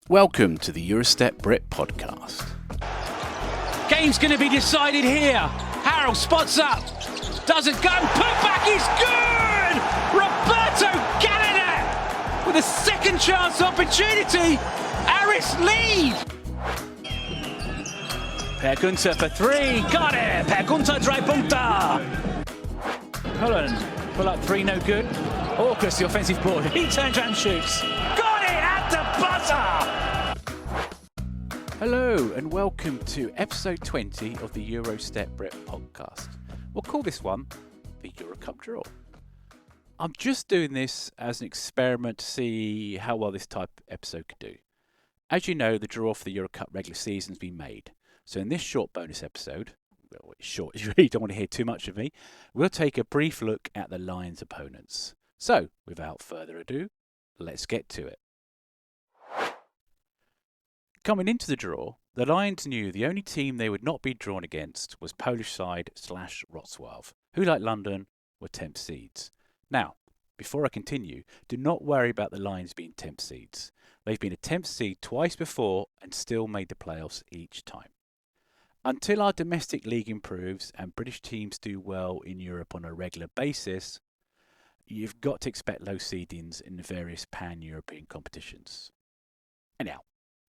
Welcome to the Brit podcast. Game's going to be decided here. Harold spots up, doesn't go, put back is good! Roberto Canada with a second chance opportunity. Aris lead. Per Gunter for three, got it! Per Gunter, drei Punkte. Cullen, pull up three, no good. Orcus, the offensive board, he turns around and shoots. Got it at the buzzer! Hello and welcome to episode 20 of the Brit podcast. We'll call this one the EuroCup draw. I'm just doing this as an experiment to see how well this type of episode could do. As you know, the draw for the EuroCup regular season has been made. So in this short bonus episode, well, it's short, you really don't want to hear too much of me, we'll take a brief look at the Lions' opponents. So, without further ado, let's get to it. Coming into the draw, the Lions knew the only team they would not be drawn against was Polish side Wrocław, who, like London, were temp seeds. Now, before I continue, do not worry about the Lions being temp seeds. They've been a temp seed twice before and still made the playoffs each time. Until our domestic league improves and British teams do well in Europe on a regular basis, you've got to expect low seedings in the various pan-European competitions. Anyhow,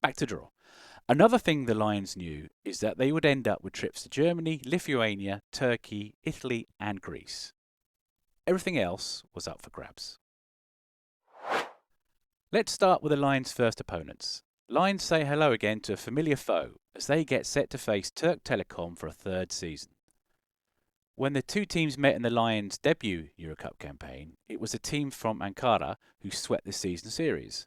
back to draw. Another thing the Lions knew is that they would end up with trips to Germany, Lithuania, Turkey, Italy and Greece. Everything else was up for grabs. Let's start with the Lions' first opponents. Lions say hello again to a familiar foe as they get set to face Turk Telekom for a third season. When the two teams met in the Lions' debut EuroCup campaign, it was a team from Ankara who swept the season series.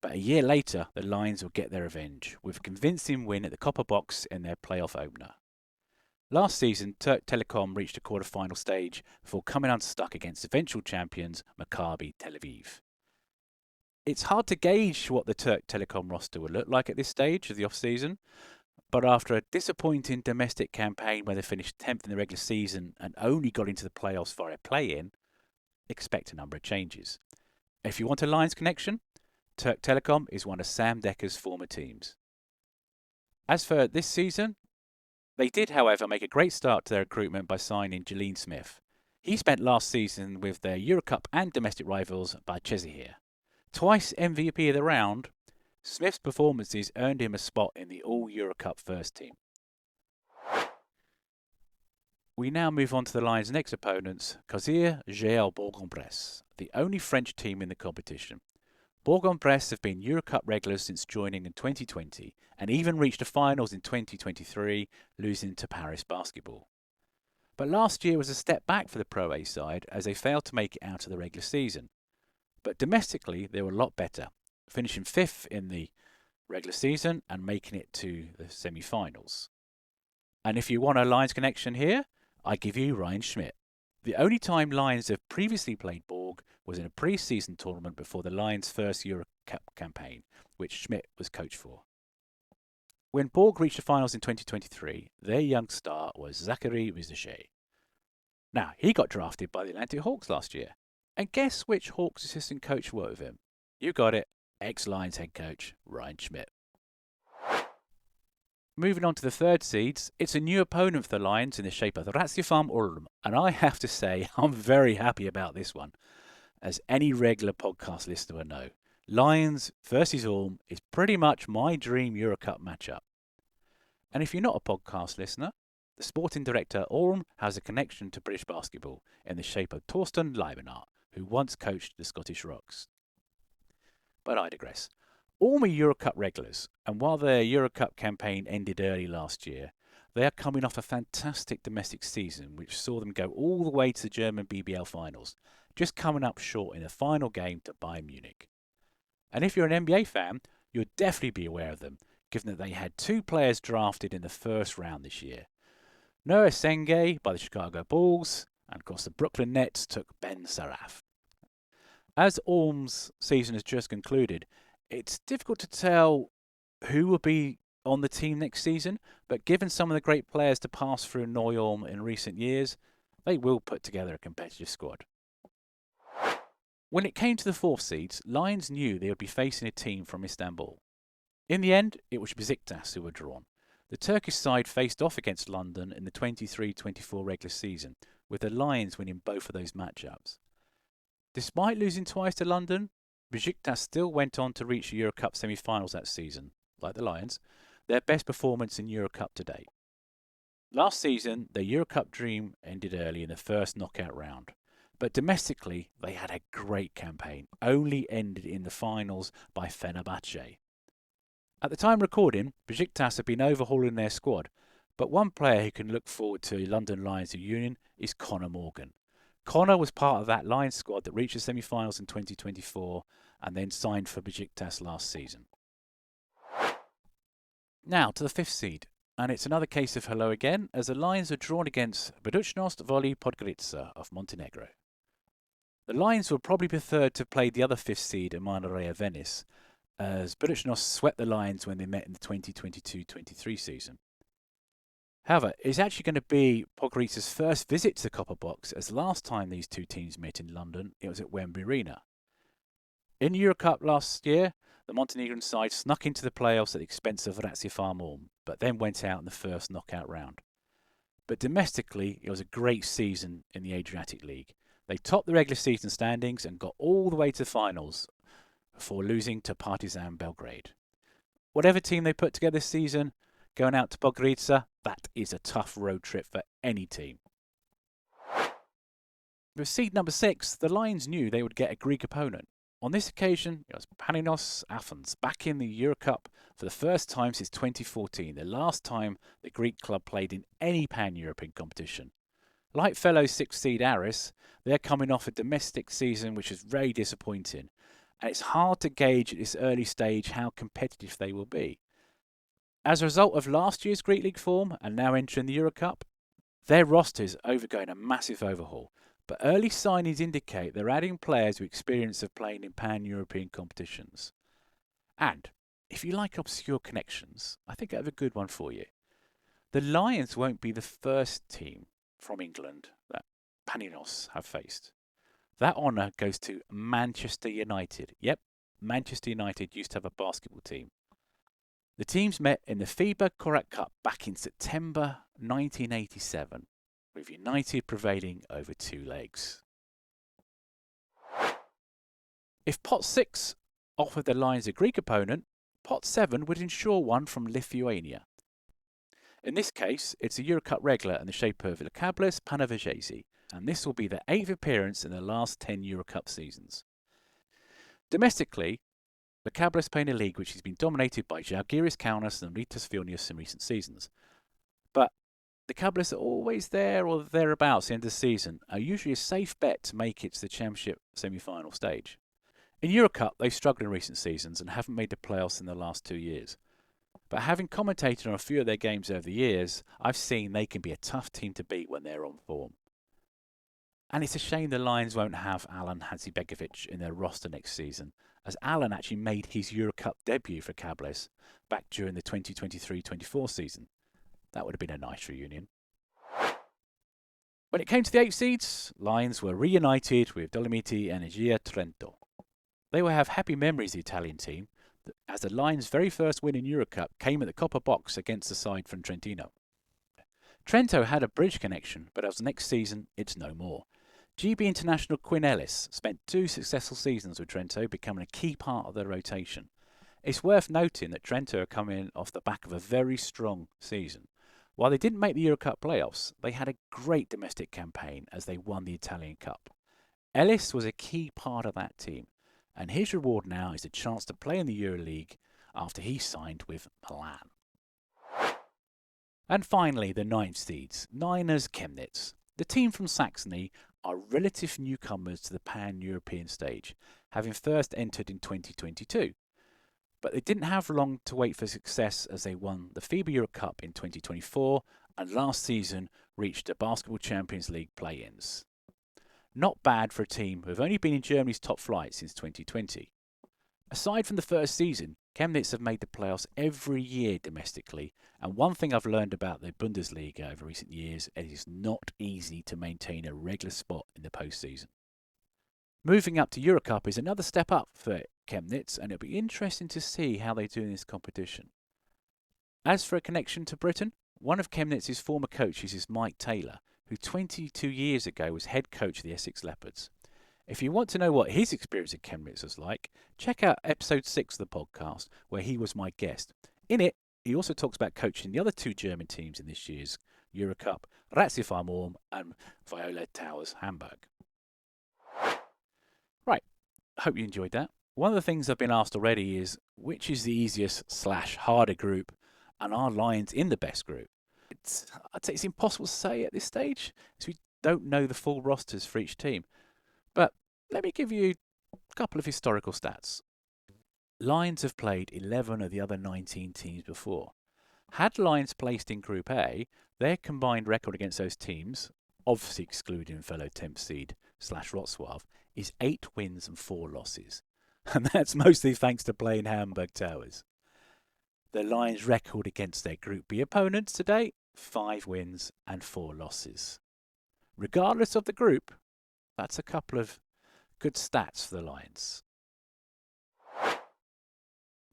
But a year later, the Lions will get their revenge with a convincing win at the Copper Box in their playoff opener. Last season, Turk Telekom reached the quarter-final stage before coming unstuck against eventual champions Maccabi Tel Aviv. It's hard to gauge what the Turk Telekom roster will look like at this stage of the off-season, but after a disappointing domestic campaign where they finished 10th in the regular season and only got into the playoffs via a play-in, expect a number of changes. If you want a Lions connection, Turk Telekom is one of Sam Decker's former teams. As for this season, they did, however, make a great start to their recruitment by signing Jalene Smith. He spent last season with their EuroCup and domestic rivals Başakşehir. Twice MVP of the round, Smith's performances earned him a spot in the All-EuroCup first team. We now move on to the Lions' next opponents, Castres Bourg-en-Bresse, the only French team in the competition. Bourg-en-Bresse have been EuroCup regulars since joining in 2020 and even reached the finals in 2023, losing to Paris Basketball. But last year was a step back for the Pro A side as they failed to make it out of the regular season. But domestically, they were a lot better, finishing 5th in the regular season and making it to the semi-finals. And if you want a Lions connection here, I give you Ryan Schmidt. The only time Lions have previously played Borg was in a pre-season tournament before the Lions' first EuroCup campaign, which Schmidt was coach for. When Borg reached the finals in 2023, their young star was Zachary Rizichet. Now, he got drafted by the Atlantic Hawks last year. And guess which Hawks assistant coach worked with him? You got it, ex-Lions head coach Ryan Schmidt. Moving on to the third seeds, it's a new opponent for the Lions in the shape of Racing Ulm, and I have to say I'm very happy about this one. As any regular podcast listener will know, Lions versus Ulm is pretty much my dream EuroCup matchup. And if you're not a podcast listener, the sporting director Ulm has a connection to British basketball in the shape of Torsten Leibenhardt, who once coached the Scottish Rocks. But I digress. Ulm are EuroCup regulars, and while their EuroCup campaign ended early last year, they are coming off a fantastic domestic season which saw them go all the way to the German BBL finals, just coming up short in the final game to Bayern Munich. And if you're an NBA fan, you'll definitely be aware of them, given that they had two players drafted in the first round this year. Noah Senge by the Chicago Bulls, and of course the Brooklyn Nets took Ben Saraf. As Ulm's season has just concluded, it's difficult to tell who will be on the team next season, but given some of the great players to pass through Neu-Ulm in recent years, they will put together a competitive squad. When it came to the fourth seeds, Lions knew they would be facing a team from Istanbul. In the end, it was Besiktas who were drawn. The Turkish side faced off against London in the 23-24 regular season, with the Lions winning both of those matchups. Despite losing twice to London, Besiktas still went on to reach the EuroCup semi-finals that season, like the Lions, their best performance in EuroCup to date. Last season, their EuroCup dream ended early in the first knockout round, but domestically they had a great campaign, only ended in the finals by Fenerbahce. At the time recording, Besiktas have been overhauling their squad, but one player who can look forward to London Lions reunion is Conor Morgan. Conor was part of that Lions squad that reached the semi-finals in 2024 and then signed for Besiktas last season. Now to the 5th seed, and it's another case of hello again, as the Lions are drawn against Budućnost Voli Podgorica of Montenegro. The Lions will probably prefer to play the other 5th seed, Emanuele Venice, as Budućnost swept the Lions when they met in the 2022-23 season. However, it's actually going to be Podgorica's first visit to the Copper Box, as the last time these two teams met in London, it was at Wembley Arena. In EuroCup last year, the Montenegrin side snuck into the playoffs at the expense of Lazio Farm, but then went out in the first knockout round. But domestically, it was a great season in the Adriatic League. They topped the regular season standings and got all the way to the finals before losing to Partizan Belgrade. Whatever team they put together this season, going out to Podgorica, that is a tough road trip for any team. With seed number 6, the Lions knew they would get a Greek opponent. On this occasion, it was Panios Athens, back in the EuroCup for the first time since 2014, the last time the Greek club played in any pan-European competition. Like fellow 6th seed Aris, they're coming off a domestic season which is very disappointing, and it's hard to gauge at this early stage how competitive they will be. As a result of last year's Greek League form and now entering the EuroCup, their roster is undergoing a massive overhaul, but early signings indicate they're adding players with experience of playing in pan-European competitions. And if you like obscure connections, I think I have a good one for you. The Lions won't be the first team from England that Panios have faced. That honour goes to Manchester United. Yep, Manchester United used to have a basketball team. The teams met in the FIBA Korak Cup back in September 1987, with United prevailing over 2 legs. If Pot 6 offered the Lions a Greek opponent, Pot 7 would ensure one from Lithuania. In this case, it's a EuroCup regular in the shape of Lietkabelis Panevėžys, and this will be their 8th appearance in the last 10 EuroCup seasons. Domestically, Lietkabelis play in a league which has been dominated by Žalgiris Kaunas and Rytas Vilnius in recent seasons. But Lietkabelis are always there or thereabouts at the end of the season, are usually a safe bet to make it to the Championship semi-final stage. In EuroCup, they've struggled in recent seasons and haven't made the playoffs in the last 2 years. But having commentated on a few of their games over the years, I've seen they can be a tough team to beat when they're on form. And it's a shame the Lions won't have Alan Hadzibegovic in their roster next season, as Alan actually made his EuroCup debut for Lietkabelis back during the 2023-24 season. That would have been a nice reunion. When it came to the 8 seeds, Lions were reunited with Dolomiti Energia Trento. They will have happy memories, the Italian team, as the Lions' very first win in EuroCup came at the Copper Box against the side from Trentino. Trento had a bridge connection, but as next season, it's no more. GB international Quinn Ellis spent 2 successful seasons with Trento, becoming a key part of their rotation. It's worth noting that Trento are coming off the back of a very strong season. While they didn't make the EuroCup playoffs, they had a great domestic campaign as they won the Italian Cup. Ellis was a key part of that team, and his reward now is a chance to play in the EuroLeague after he signed with Milan. And finally, the 9th seeds, Niners Chemnitz. The team from Saxony are relative newcomers to the pan-European stage, having first entered in 2022. But they didn't have long to wait for success as they won the FIBA EuroCup in 2024 and last season reached the Basketball Champions League play-ins. Not bad for a team who have only been in Germany's top flight since 2020. Aside from the first season, Chemnitz have made the playoffs every year domestically, and one thing I've learned about the Bundesliga over recent years, it is not easy to maintain a regular spot in the postseason. Moving up to EuroCup is another step up for Chemnitz, and it'll be interesting to see how they do in this competition. As for a connection to Britain, one of Chemnitz's former coaches is Mike Taylor, who 22 years ago was head coach of the Essex Leopards. If you want to know what his experience at Chemnitz was like, check out episode 6 of the podcast, where he was my guest. In it, he also talks about coaching the other 2 German teams in this year's EuroCup, Ratiofarm Ulm and Violet Towers Hamburg. Right, hope you enjoyed that. One of the things I've been asked already is, which is the easiest/harder group, and are Lions in the best group? I'd say it's impossible to say at this stage, as we don't know the full rosters for each team. But let me give you a couple of historical stats. Lions have played 11 of the other 19 teams before. Had Lions placed in Group A, their combined record against those teams, obviously excluding fellow 10th seed /Wrocław, is 8 wins and 4 losses. And that's mostly thanks to playing Hamburg Towers. The Lions' record against their Group B opponents to date, 5 wins and 4 losses. Regardless of the group, that's a couple of good stats for the Lions.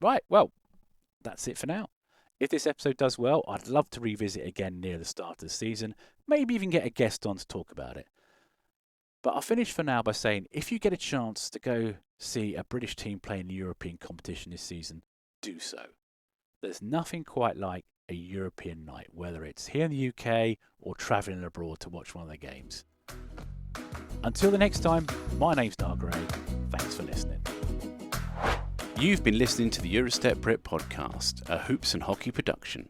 Right, well, that's it for now. If this episode does well, I'd love to revisit again near the start of the season, maybe even get a guest on to talk about it. But I'll finish for now by saying, if you get a chance to go see a British team play in the European competition this season, do so. There's nothing quite like a European night, whether it's here in the UK or travelling abroad to watch one of their games. Until the next time, my name's Dar Gray. Thanks for listening. You've been listening to the Eurostep Brit podcast, a Hoops and Hockey production.